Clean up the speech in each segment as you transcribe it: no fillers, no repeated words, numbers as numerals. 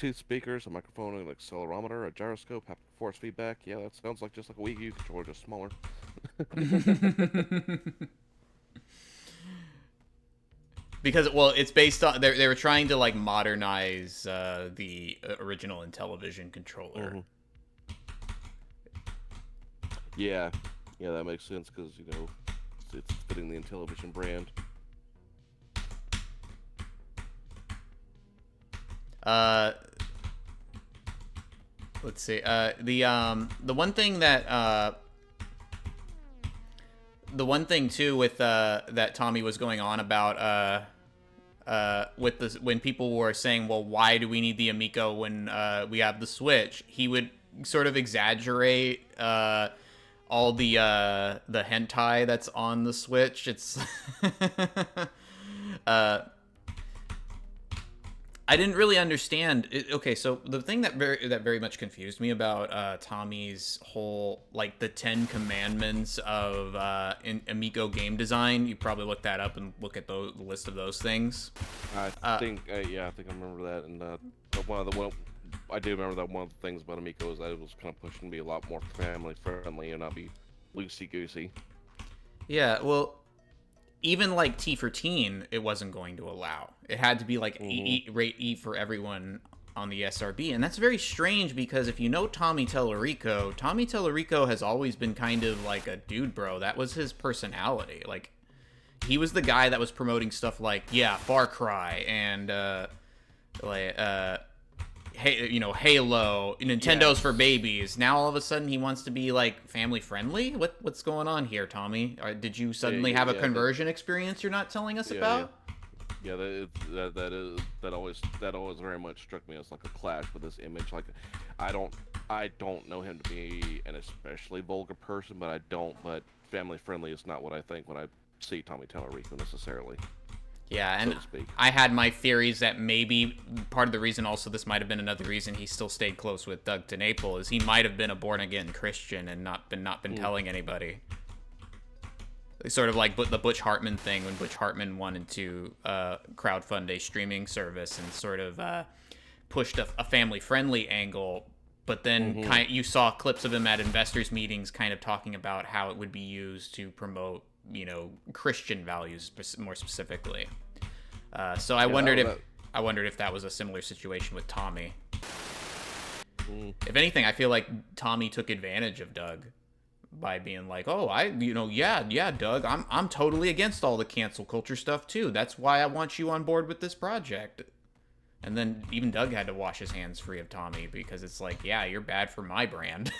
Bluetooth speakers, a microphone, an accelerometer, a gyroscope, haptic force feedback. Yeah, that sounds like just like a Wii U controller, just smaller. Because well, it's based on they were trying to like modernize the original Intellivision controller. Hmm. Yeah, yeah, that makes sense because it's fitting the Intellivision brand. Uh, let's see. The one thing that the one thing too with that Tommy was going on about with this when people were saying, well, why do we need the Amico when we have the Switch? He would sort of exaggerate all the hentai that's on the Switch. It's uh, I didn't really understand. Okay, so the thing that very much confused me about Tommy's whole like the 10 Commandments of Amico game design. You probably look that up and look at the list of those things. Yeah, I think I remember that. And I do remember that one of the things about Amico is that it was kind of pushing to be a lot more family friendly and not be loosey goosey. Yeah, well, even like T for teen, it wasn't going to allow. It had to be like Hmm. rate E for everyone on the SRB, and that's very strange because if you know Tommy Tellerico has always been kind of like a dude bro. That was his personality. Like he was the guy that was promoting stuff like Far Cry and like hey, Halo, Nintendo's for Yes. babies. Now all of a sudden he wants to be like family friendly. What's going on here, Tommy? Did you Yeah, suddenly yeah, have a yeah, conversion experience you're not telling us yeah, yeah. about? Yeah, that always very much struck me as like a clash with this image. Like, I don't I don't know him to be an especially vulgar person, but I don't. But family friendly is not what I think when I see Tommy Tallarico necessarily, Yeah, so and to speak. I had my theories that maybe part of the reason also this might have been another reason he still stayed close with Doug DeNaples is he might have been a born again Christian and not been Mm. telling anybody. Sort of like the Butch Hartman thing when Butch Hartman wanted to crowdfund a streaming service and sort of pushed a family friendly angle, but then Mm-hmm. you saw clips of him at investors meetings kind of talking about how it would be used to promote Christian values more specifically. So I Yeah, wondered if that. I wondered if that was a similar situation with Tommy. Mm. If anything, I feel like Tommy took advantage of Doug by being like, "Oh, yeah, Doug, I'm totally against all the cancel culture stuff too. That's why I want you on board with this project." And then even Doug had to wash his hands free of Tommy because it's like, "Yeah, you're bad for my brand."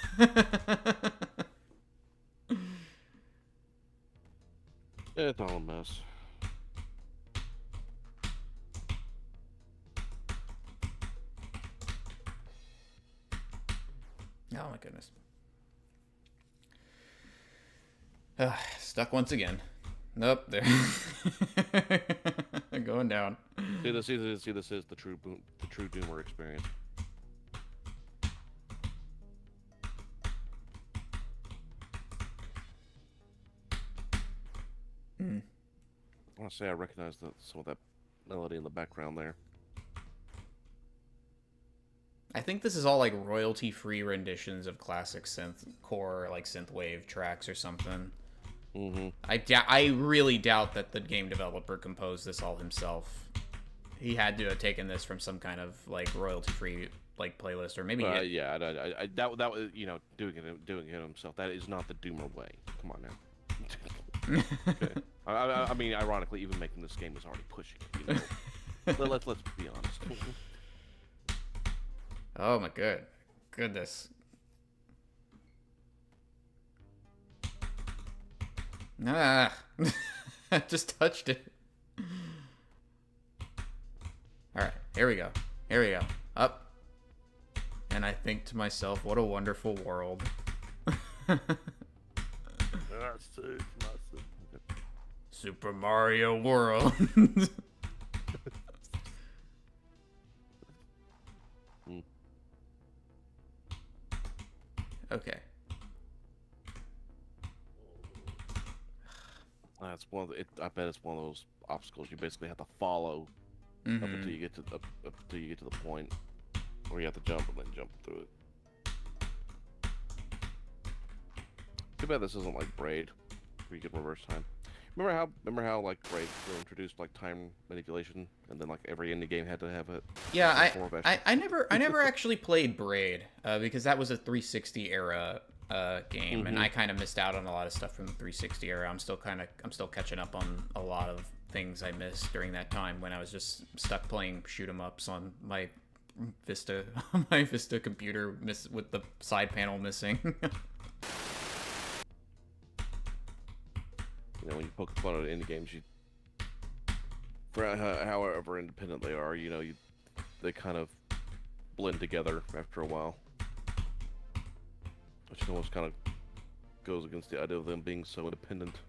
It's all a mess. Oh my goodness. Stuck once again. Nope, there. Going down. This is the true Doomer experience. Mm. I want to say I recognize some of that melody in the background there. I think this is all like royalty-free renditions of classic synth core, like synthwave tracks or something. Mm-hmm. I really doubt that the game developer composed this all himself. He had to have taken this from some kind of like royalty-free like playlist, or maybe Yeah, that was doing it himself. That is not the Doomer way. Come on now. Okay. I mean, ironically, even making this game is already pushing it. Let's be honest. Oh my goodness. Ah, I just touched it. All right, here we go. Here we go. Up. And I think to myself, what a wonderful world. That's too. Super Mario World. Mm. Okay. That's one of I bet it's one of those obstacles you basically have to follow up Mm-hmm. until you get to the point. where you have to jump and then jump through it. Too bad this isn't like Braid, where you can reverse time. Remember how like Braid introduced like time manipulation, and then like every indie game had to have it. Yeah, I never actually played Braid because that was a 360 era game, and I kind of missed out on a lot of stuff from the 360 era. I'm still catching up on a lot of things I missed during that time when I was just stuck playing shoot 'em ups on my Vista computer with the side panel missing. You know, when you poke fun at indie games, for however independent they are, you know, they kind of blend together after a while, which almost kind of goes against the idea of them being so independent.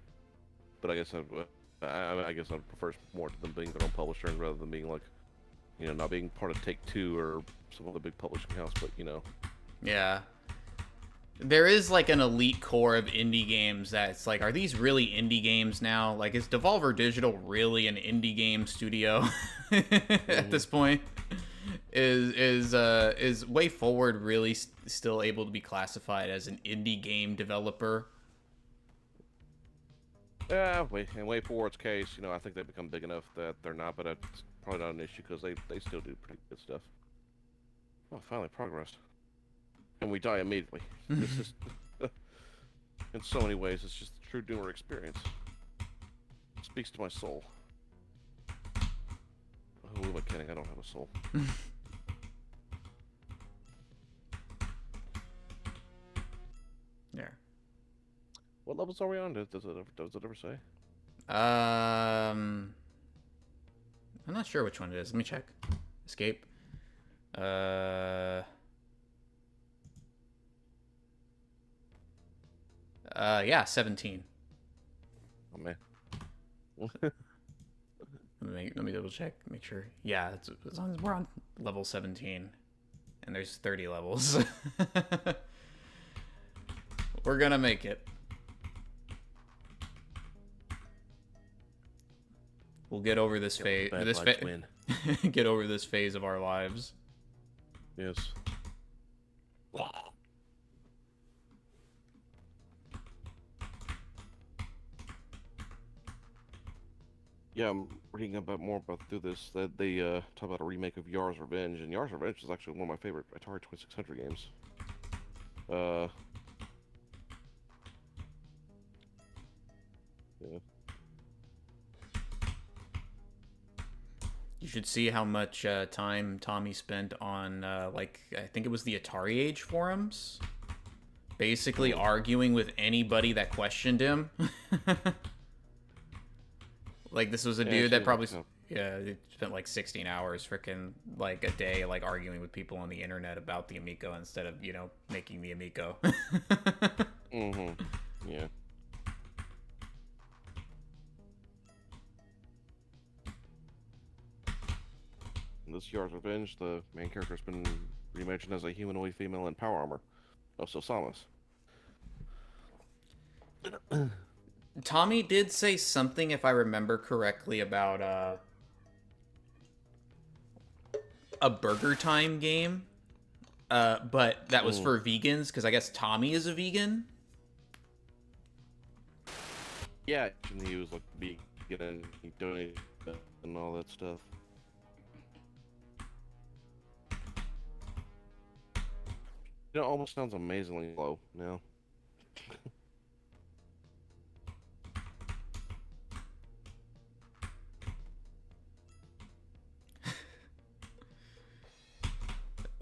But I guess I'd prefer more to them being their own publisher rather than being like, you know, not being part of Take-Two or some other big publishing house. But you know, yeah. There is like an elite core of indie games that's like, are these really indie games now? Like, is Devolver Digital really an indie game studio at this point? Is Way Forward really still able to be classified as an indie game developer? Yeah, in Way Forward's case, you know, I think they've become big enough that they're not, but it's probably not an issue because they still do pretty good stuff. Oh, finally progressed. And we die immediately. It's just, in so many ways, it's just a true Doomer experience. It speaks to my soul. Who am I kidding? I don't have a soul. There. What levels are we on? Does it ever say? I'm not sure which one it is. Let me check. Escape. Yeah, 17. Oh man. Let me double check, make sure. Yeah, as long as we're on level 17, and there's 30 levels, we're gonna make it. We'll get over this phase. Get over this phase of our lives. Yes. Yeah, I'm reading more about through this that they talk about a remake of Yar's Revenge, and Yar's Revenge is actually one of my favorite Atari 2600 games. Yeah. You should see how much time Tommy spent on, like, I think it was the Atari Age forums, basically arguing with anybody that questioned him. Like, this was a dude that probably, he spent like 16 hours freaking, like, a day, like, arguing with people on the internet about the Amico instead of, you know, making the Amico. Yeah. In this Yar's Revenge, the main character has been reimagined as a humanoid female in power armor. Also Samus. Tommy did say something, if I remember correctly, about a Burger Time game, but that was for vegans, because I guess Tommy is a vegan. Yeah, and he was like vegan and he donated and all that stuff. You know, it almost sounds amazingly low now.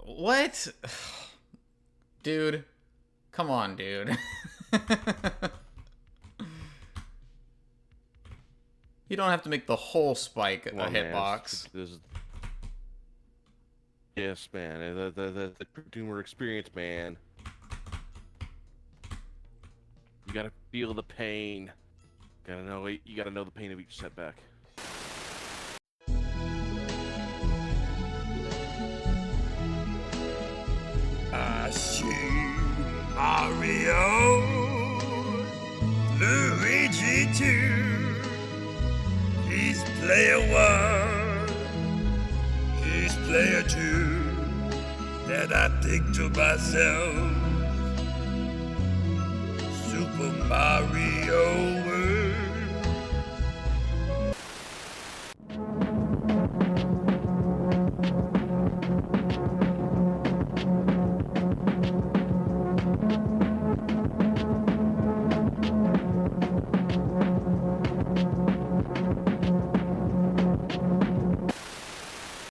What? Dude. Come on, dude. You don't have to make the whole spike a hitbox. Yes, man. The Doomer experience, man. You gotta feel the pain. You gotta know the pain of each setback. I see Mario, Luigi too. He's player one, he's player two. and I think to myself, Super Mario